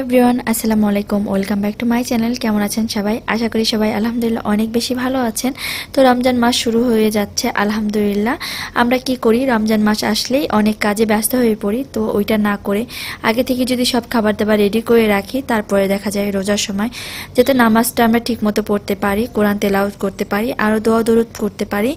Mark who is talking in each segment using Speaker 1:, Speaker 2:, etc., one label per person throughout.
Speaker 1: Everyone, আসসালামু আলাইকুম। Welcome back to my channel. কেমন আছেন সবাই? আশা করি সবাই আলহামদুলিল্লাহ অনেক বেশি ভালো আছেন। তো রমজান মাস শুরু হয়ে যাচ্ছে আলহামদুলিল্লাহ। আমরা কি করি, রমজান মাস আসলেই অনেক কাজে ব্যস্ত হয়ে পড়ি। তো ওইটা না করে আগে থেকে যদি সব খাবার দাবার রেডি করে রাখি, তারপরে দেখা যায় রোজার সময় যাতে নামাজটা আমরা ঠিকমতো পড়তে পারি, কোরআন তেলাওয়াত করতে পারি, আরও দোয়া দরুদ করতে পারি।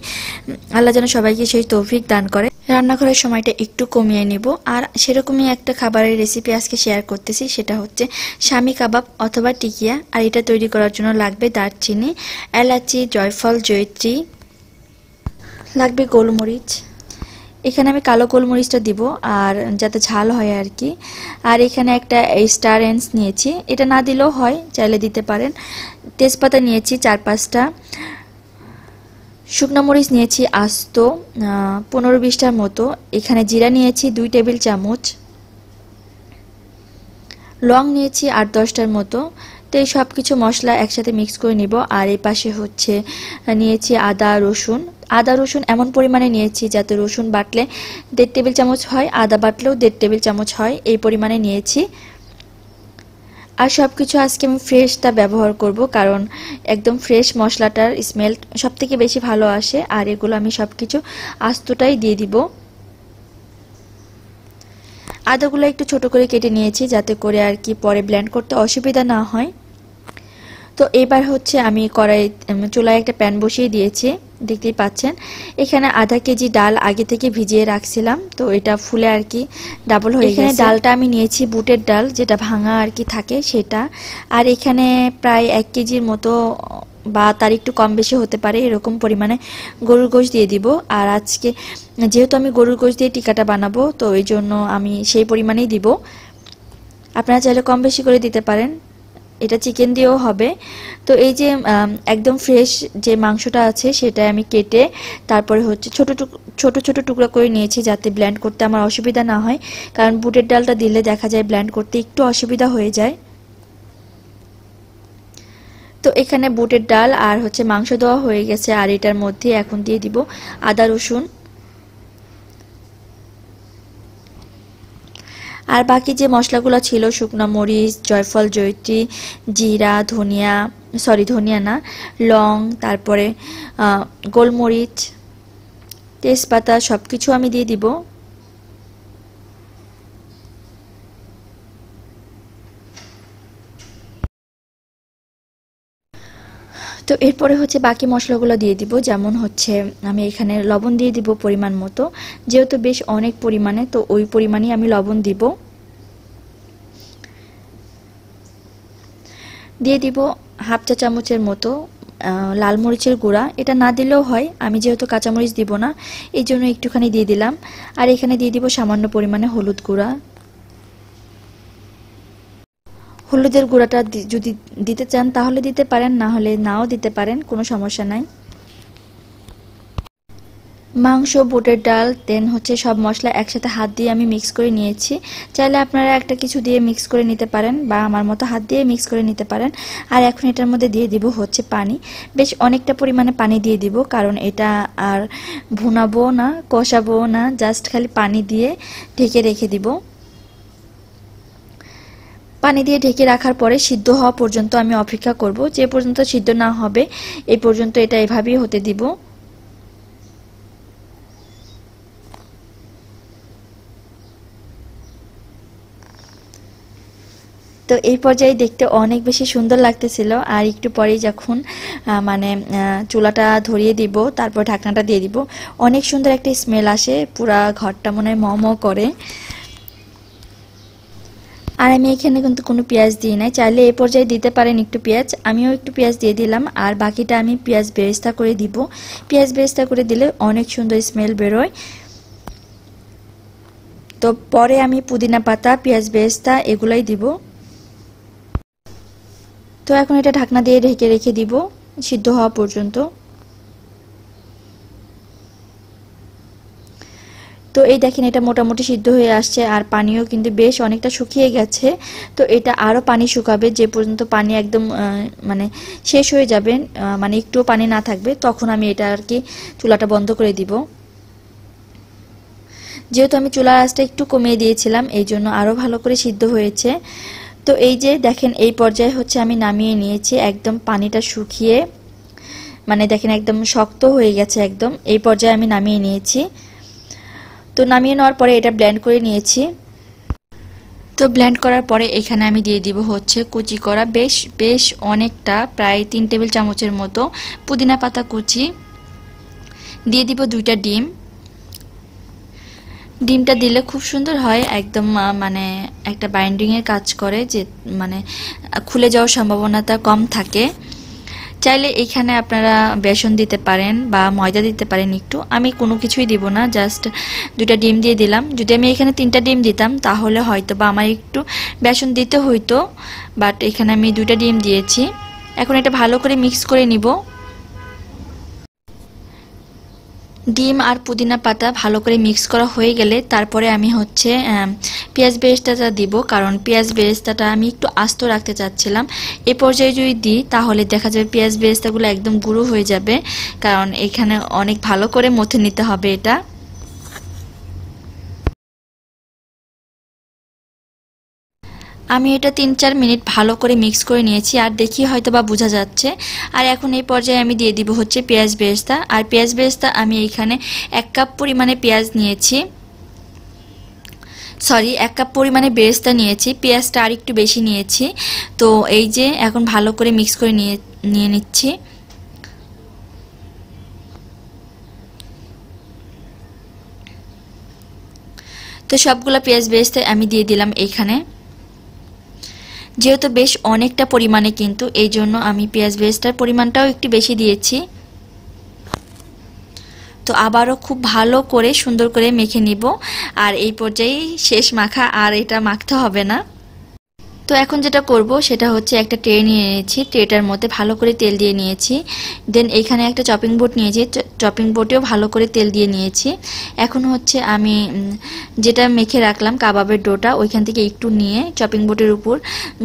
Speaker 1: আল্লাহ যেন সবাইকে সেই তৌফিক দান করে। রান্নাঘরের সময়টা একটু কমিয়ে নিব। আর সেরকমই একটা খাবারের রেসিপি আজকে শেয়ার করতেছি, সেটা হচ্ছে শামি কাবাব অথবা টিকিয়া। আর এটা তৈরি করার জন্য লাগবে দারচিনি, এলাচি, জয়ফল, জয়ত্রী, লাগবে গোলমরিচ। এখানে আমি কালো গোলমরিচটা দিব আর যাতে ঝাল হয় আর কি। আর এখানে একটা স্টার এন্স নিয়েছি, এটা না দিলেও হয়, চাইলে দিতে পারেন। তেজপাতা নিয়েছি 4-5টা। শুকনো মরিচ নিয়েছি আস্ত 15-20টার মতো। এখানে জিরা নিয়েছি 2 টেবিল চামচ, লং নিয়েছি 8-10টার মতো। তো এই সব কিছু মশলা একসাথে মিক্স করে নিব। আর এই পাশে হচ্ছে নিয়েছি আদা রসুন এমন পরিমাণে নিয়েছি যাতে রসুন বাটলে 1.5 টেবিল চামচ হয়, আদা বাটলেও 1.5 টেবিল চামচ হয়, এই পরিমাণে নিয়েছি। আর সব কিছু আজকে আমি ফ্রেশটা ব্যবহার করব, কারণ একদম ফ্রেশ মশলাটার স্মেল সব থেকে বেশি ভালো আসে। আর এগুলো আমি সব কিছু আস্তটাই দিয়ে দিব। আদাগুলো একটু ছোট করে কেটে নিয়েছি যাতে করে আর কি পরে ব্লেন্ড করতে অসুবিধা না হয়। তো এবার হচ্ছে আমি চুলায় একটা প্যান বসিয়ে দিয়েছি, দেখতেই পাচ্ছেন। এখানে আধা কেজি ডাল আগে থেকে ভিজিয়ে রাখছিলাম, তো এটা ফুলে আর কি ডাবল হয়ে গেছে। এখানে ডালটা আমি নিয়েছি বুটের ডাল, যেটা ভাঙা আর কি থাকে সেটা। আর এখানে প্রায় 1 কেজির মতো বা তার একটু কম বেশি হতে পারে এরকম পরিমাণে গরুর গোশত দিয়ে দিব। আর আজকে যেহেতু আমি গরুর গোশত দিয়ে টিকাটা বানাবো, তো এই জন্য আমি সেই পরিমাণেই দিব। আপনারা চাইলে কম বেশি করে দিতে পারেন, এটা চিকেন দিয়েও হবে। তো এই যে একদম ফ্রেশ যে মাংসটা আছে সেটা আমি কেটে তারপরে হচ্ছে ছোট ছোট টুকরা করে নিয়েছি যাতে ব্লেন্ড করতে আমার অসুবিধা না হয়, কারণ বুটের ডালটা দিলে দেখা যায় ব্লেন্ড করতে একটু অসুবিধা হয়ে যায়। তো এখানে বুটের ডাল আর হচ্ছে মাংস দেওয়া হয়ে গেছে। আর এটার মধ্যে এখন দিয়ে দিব আদা রসুন। আর বাকি যে মশলাগুলো ছিল, শুকনো মরিচ, জয়ফল, জয়ত্রী, জিরা, ধনিয়া না, লং, তারপরে গোলমরিচ, তেজপাতা, সব কিছু আমি দিয়ে দিব। তো এরপরে হচ্ছে বাকি মশলাগুলো দিয়ে দিব, যেমন হচ্ছে আমি এখানে লবণ দিয়ে দিব পরিমাণ মতো, যেহেতু বেশ অনেক পরিমাণে, তো ওই পরিমাণই আমি লবণ দিব। দিয়ে দিব হাফ চা চামচের মতো লাল মরিচের গুঁড়া, এটা না দিলেও হয়, আমি যেহেতু কাঁচামরিচ দিব না এই জন্য একটুখানি দিয়ে দিলাম। আর এখানে দিয়ে দিব সামান্য পরিমাণে হলুদ গুঁড়া। হলুদের গুঁড়াটা যদি দিতে চান তাহলে দিতে পারেন, না হলে নাও দিতে পারেন, কোনো সমস্যা নাই। মাংস, বুটের ডাল, দেন হচ্ছে সব মশলা একসাথে হাত দিয়ে আমি মিক্স করে নিয়েছি। চাইলে আপনারা একটা কিছু দিয়ে মিক্স করে নিতে পারেন বা আমার মতো হাত দিয়ে মিক্স করে নিতে পারেন। আর এখন এটার মধ্যে দিয়ে দিব হচ্ছে পানি, বেশ অনেকটা পরিমাণে পানি দিয়ে দিব, কারণ এটা আর ভুনাবো না, কষাবো না, জাস্ট খালি পানি দিয়ে ঢেকে রেখে দিব। পানি দিয়ে ঢেকে রাখার পরে সিদ্ধ হওয়া পর্যন্ত আমি অপেক্ষা করব। যে পর্যন্ত সিদ্ধ না হবে এই পর্যন্ত এটা এভাবেই হতে দিব। তো এই পর্যায়ে দেখতে অনেক বেশি সুন্দর লাগতেছিল। আর একটু পরেই যখন চুলাটা ধরিয়ে দিব, তারপর ঢাকনাটা দিয়ে দিব, অনেক সুন্দর একটা স্মেল আসে, পুরা ঘরটা মনে হয় ম করে। আর আমি এখানে কিন্তু কোনো পেঁয়াজ দিই নাই, চাইলে এই পর্যায়ে দিতে পারেন একটু পেঁয়াজ, আমিও একটু পেঁয়াজ দিয়ে দিলাম। আর বাকিটা আমি পেঁয়াজ বেরেস্তা করে দিব। পেঁয়াজ বেরেস্তা করে দিলে অনেক সুন্দর স্মেল বেরোয়। তো পরে আমি পুদিনা পাতা, পেঁয়াজ বেরেস্তা এগুলাই দিব। তো এখন এটা ঢাকনা দিয়ে ঢেকে রেখে দিব সিদ্ধ হওয়া পর্যন্ত। তো এই দেখেন এটা মোটামুটি সিদ্ধ হয়ে আসছে, আর পানিও কিন্তু বেশ অনেকটা শুকিয়ে গেছে। তো এটা আরও পানি শুকাবে, যে পর্যন্ত পানি একদম শেষ হয়ে যাবে, একটুও পানি না থাকবে, তখন আমি এটা আর কি চুলাটা বন্ধ করে দিব। যেহেতু আমি চুলার আঁচটা একটু কমিয়ে দিয়েছিলাম, এই জন্য আরও ভালো করে সিদ্ধ হয়েছে। তো এই যে দেখেন এই পর্যায়ে হচ্ছে আমি নামিয়ে নিয়েছি, একদম পানিটা শুকিয়ে মানে দেখেন একদম শক্ত হয়ে গেছে একদম। এই পর্যায়ে আমি নামিয়ে নিয়েছি। তো নামিয়ে নেওয়ার পরে এটা ব্লেন্ড করে নিয়েছি। তো ব্লেন্ড করার পরে এখানে আমি দিয়ে দিব হচ্ছে কুচি করা বেশ অনেকটা, প্রায় 3 টেবিল চামচের মতো পুদিনা পাতা কুচি। দিয়ে দিব 2টা ডিম। ডিমটা দিলে খুব সুন্দর হয়, একদম মানে একটা বাইন্ডিং এর কাজ করে, যে মানে খুলে যাওয়ার সম্ভাবনাটা কম থাকে। চাইলে এখানে আপনারা বেসন দিতে পারেন বা ময়দা দিতে পারেন একটু। আমি কোনো কিছুই দিব না, জাস্ট 2টা ডিম দিয়ে দিলাম। যদি আমি এখানে 3টা ডিম দিতাম তাহলে হয়তো বা আমার একটু বেসন দিতে হইতো, বাট এখানে আমি 2টা ডিম দিয়েছি। এখন এটা ভালো করে মিক্স করে নিব। ডিম আর পুদিনা পাতা ভালো করে মিক্স করা হয়ে গেলে তারপরে আমি হচ্ছে পেঁয়াজ বেরেস্তাটা দিব, কারণ পেঁয়াজ বেরেস্তাটা আমি একটু আস্ত রাখতে চাচ্ছিলাম। এই পর্যায়ে যদি দিই তাহলে দেখা যাবে পেঁয়াজ বেরেস্তাগুলো একদম গুঁড়ো হয়ে যাবে, কারণ এখানে অনেক ভালো করে মথে নিতে হবে এটা। আমি এটা 3-4 মিনিট ভালো করে মিক্স করে নিয়েছি, আর দেখি হয়তো বা বোঝা যাচ্ছে। আর এখন এই পর্যায়ে আমি দিয়ে দিব হচ্ছে পেঁয়াজ বেরেস্তা। আর পেঁয়াজ বেরেস্তা আমি এখানে 1 কাপ পরিমাণে পেঁয়াজ নিয়েছি, সরি 1 কাপ পরিমাণে বেরেস্তা নিয়েছি, পেঁয়াজটা আর একটু বেশি নিয়েছি। তো এই যে এখন ভালো করে মিক্স করে নিয়ে নিচ্ছি। তো সবগুলো পেঁয়াজ বেরেস্তা আমি দিয়ে দিলাম এইখানে। যেহেতু বেশ অনেকটা পরিমাণে, কিন্তু এই জন্য আমি পেঁয়াজ বেরেস্তার পরিমাণটাও একটু বেশি দিয়েছি। তো আবারও খুব ভালো করে সুন্দর করে মেখে নিব। আর এই পর্যায়ে শেষ মাখা, আর এটা মাখতে হবে না। তো এখন যেটা করব সেটা হচ্ছে একটা ট্রে নিয়ে নিয়েছি, ট্রেটার মধ্যে ভালো করে তেল দিয়ে নিয়েছি। দেন এখানে একটা চপিং বোর্ড নিয়েছি, চপিং বোর্ডেও ভালো করে তেল দিয়ে নিয়েছি। এখন হচ্ছে আমি যেটা মেখে রাখলাম কাবাবের ডোটা, ওইখান থেকে একটু নিয়ে চপিং বোর্ডের উপর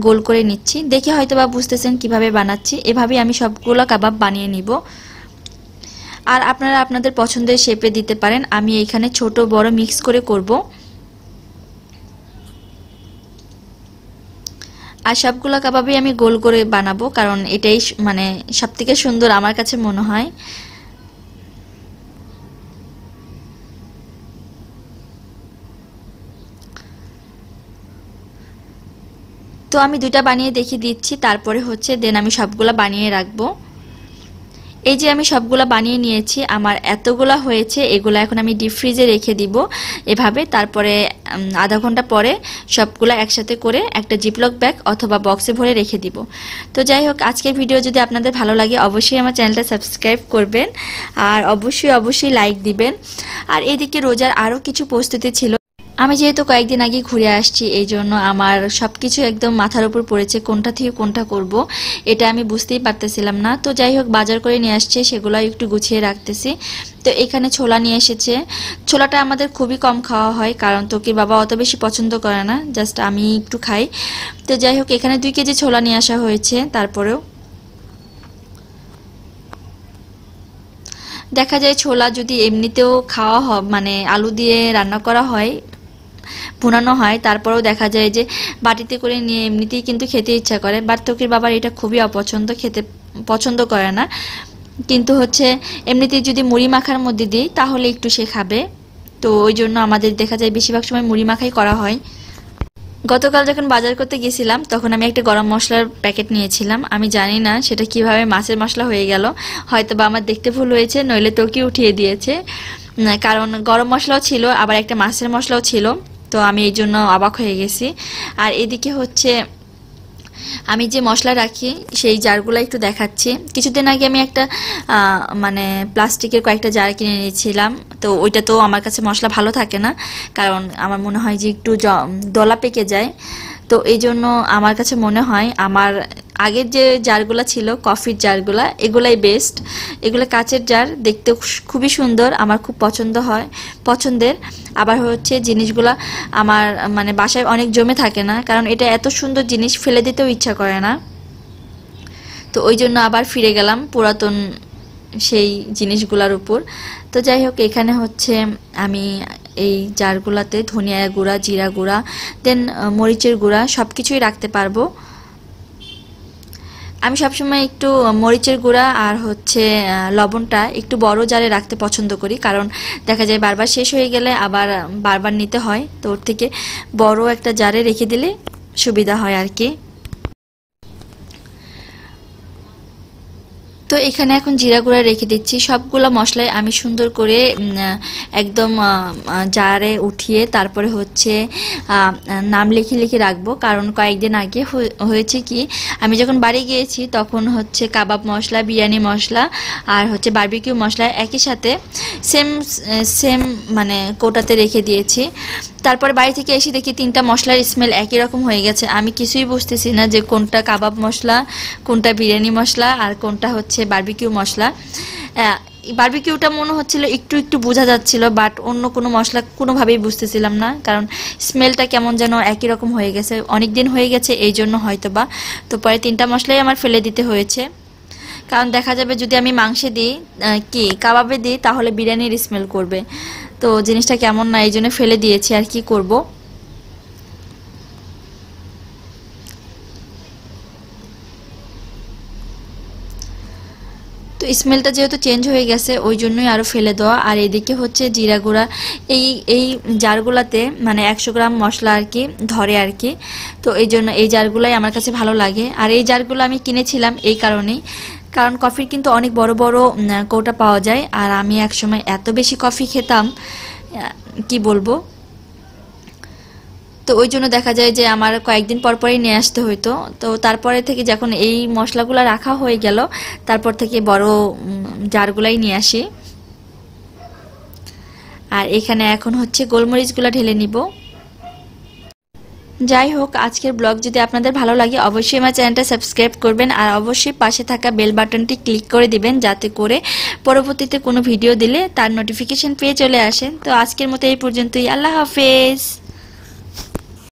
Speaker 1: গোল করে নিচ্ছি। দেখে হয়তো বা বুঝতেছেন কিভাবে বানাচ্ছি। এভাবেই আমি সবগুলো কাবাব বানিয়ে নিব। আর আপনারা আপনাদের পছন্দের শেপে দিতে পারেন। আমি এখানে ছোট বড় মিক্স করে করব। আর সবগুলো কাবাবই আমি গোল করে বানাবো, কারণ এটাই মানে সবথেকে সুন্দর আমার কাছে মনে হয়। তো আমি 2টা বানিয়ে দেখিয়ে দিচ্ছি, তারপরে হচ্ছে দেন আমি সবগুলা বানিয়ে রাখবো। এই যে আমি সবগুলা বানিয়ে নিয়েছি, আমার এতগুলা হয়েছে। এগুলা এখন আমি ডিপ ফ্রিজে রেখে দিব এভাবে। তারপরে আধা ঘন্টা পরে সবগুলা একসাথে করে একটা জিপলক ব্যাগ অথবা বক্সে ভরে রেখে দিব। তো যাই হোক, আজকের ভিডিও যদি আপনাদের ভালো লাগে অবশ্যই আমার চ্যানেলটা সাবস্ক্রাইব করবেন, আর অবশ্যই লাইক দিবেন। আর এদিকে রোজার আরও কিছু প্রস্তুতি ছিল। আমি যেহেতু কয়েকদিন আগে ঘুরে আসছি, এই জন্য আমার সবকিছু একদম মাথার উপর পড়েছে, কোনটা থেকে কোনটা করব এটা আমি বুঝতেই পারতেছিলাম না। তো যাই হোক, বাজার করে নিয়ে আসছে, সেগুলো একটু গুছিয়ে রাখতেছি। তো এখানে ছোলা নিয়ে এসেছে। ছোলাটা আমাদের খুবই কম খাওয়া হয়, কারণ তোকির বাবা অত বেশি পছন্দ করে না, জাস্ট আমি একটু খাই। তো যাই হোক, এখানে 2 কেজি ছোলা নিয়ে আসা হয়েছে। তারপরেও দেখা যায় ছোলা যদি এমনিতেও খাওয়া হয়, মানে আলু দিয়ে রান্না করা হয়, ভুনানো হয়, তারপরেও দেখা যায় যে বাটিতে করে নিয়ে এমনিতেই কিন্তু খেতে ইচ্ছা করে। বাট তোকির বাবার এটা খুবই অপছন্দ, খেতে পছন্দ করে না। কিন্তু হচ্ছে এমনিতেই যদি মুড়ি মাখার মধ্যে দিই তাহলে একটু সে খাবে। তো ওই জন্য আমাদের দেখা যায় বেশিরভাগ সময় মুড়ি মাখাই করা হয়। গতকাল যখন বাজার করতে গেছিলাম তখন আমি একটা গরম মশলার প্যাকেট নিয়েছিলাম। আমি জানি না সেটা কিভাবে মাছের মশলা হয়ে গেল, হয়তো বা আমার দেখতে ভুল হয়েছে, নইলে তোকে উঠিয়ে দিয়েছে। কারণ গরম মশলাও ছিল, আবার একটা মাছের মশলাও ছিল। তো আমি এই জন্য অবাক হয়ে গেছি। আর এদিকে হচ্ছে আমি যে মশলা রাখি সেই জারগুলো একটু দেখাচ্ছি। কিছুদিন আগে আমি একটা মানে প্লাস্টিকের কয়েকটা জার কিনে নিয়েছিলাম। তো ওইটা তো আমার কাছে মশলা ভালো থাকে না, কারণ আমার মনে হয় যে একটু দলা পেকে যায়। তো এই জন্য আমার কাছে মনে হয় আমার আগের যে জারগুলা ছিল, কফির জারগুলা, এগুলাই বেস্ট। এগুলো কাচের জার, দেখতে খুবই সুন্দর, আমার খুব পছন্দের। আবার হচ্ছে জিনিসগুলা আমার মানে বাসায় অনেক জমে থাকে না, কারণ এটা এত সুন্দর জিনিস ফেলে দিতেও ইচ্ছা করে না। তো ওই জন্য আবার ফিরে গেলাম পুরাতন সেই জিনিসগুলোর উপর। তো যাই হোক, এখানে হচ্ছে আমি এই জারগুলাতে ধনিয়া গুঁড়া, জিরা গুঁড়া, দেন মরিচের গুঁড়া সব কিছুই রাখতে পারবো। আমি সবসময় একটু মরিচের গুঁড়া আর হচ্ছে লবণটা একটু বড় জারে রাখতে পছন্দ করি, কারণ দেখা যায় বারবার শেষ হয়ে গেলে আবার বারবার নিতে হয়, তো ওর থেকে বড় একটা জারে রেখে দিলে সুবিধা হয় আর কি। তো এখানে এখন জিরা গুঁড়া রেখে দিচ্ছি। সবগুলো মশলাই আমি সুন্দর করে একদম জারে উঠিয়ে তারপরে হচ্ছে নাম লিখে লিখে রাখবো, কারণ কয়েকদিন আগে হয়েছে কি, আমি যখন বাড়ি গিয়েছি তখন হচ্ছে কাবাব মশলা, বিরিয়ানি মশলা আর হচ্ছে বারবিকিউ মশলা একই সাথে সেম সেম মানে কোটাতে রেখে দিয়েছি। তারপরে বাড়ি থেকে এসে দেখি 3টা মশলার স্মেল একই রকম হয়ে গেছে। আমি কিছুই বুঝতেছি না যে কোনটা কাবাব মশলা, কোনটা বিরিয়ানি মশলা আর কোনটা হচ্ছে বারবিকিউ মশলা। বারবিকিউটা মনে হচ্ছিল একটু একটু বোঝা যাচ্ছিল, বাট অন্য কোনো মশলা কোনোভাবেই বুঝতেছিলাম না, কারণ স্মেলটা কেমন যেন একই রকম হয়ে গেছে। অনেক দিন হয়ে গেছে এই জন্য হয়তো বা। তো পরে 3টা মশলাই আমার ফেলে দিতে হয়েছে, কারণ দেখা যাবে যদি আমি মাংসে দিই কি কাবাবে দিই তাহলে বিরিয়ানির স্মেল করবে, তো জিনিসটা কেমন না, এই জন্য ফেলে দিয়েছি। আর কি করব। তো স্মেলটা যেহেতু চেঞ্জ হয়ে গেছে ওই জন্যই আরও ফেলে দেওয়া। আর এদিকে হচ্ছে জিরা গুঁড়া, এই এই জারগুলাতে মানে 100 গ্রাম মশলা আর কি ধরে আর কি, তো এই জন্য এই জারগুলাই আমার কাছে ভালো লাগে। আর এই জারগুলো আমি কিনেছিলাম এই কারণেই, কারণ কফির কিন্তু অনেক বড় বড় কৌটা পাওয়া যায়, আর আমি একসময় এত বেশি কফি খেতাম কি বলবো, তো ওই জন্য দেখা যায় যে আমার কয়েকদিন পর পরই নিয়ে আসতে হইতো। তো তারপরে থেকে যখন এই মশলাগুলো রাখা হয়ে গেল তারপর থেকে বড় জারগুলাই নিয়ে আসি। আর এখানে এখন হচ্ছে গোলমরিচগুলো ঢেলে নিব। যাই হোক, আজকের ব্লগ যদি আপনাদের ভালো লাগে অবশ্যই আমার চ্যানেলটা সাবস্ক্রাইব করবেন, আর অবশ্যই পাশে থাকা বেল বাটনটি ক্লিক করে দিবেন যাতে করে পরবর্তীতে কোনো ভিডিও দিলে তার নোটিফিকেশন পেয়ে চলে আসেন। তো আজকের মতো এই পর্যন্তই, আল্লাহ হাফেজ।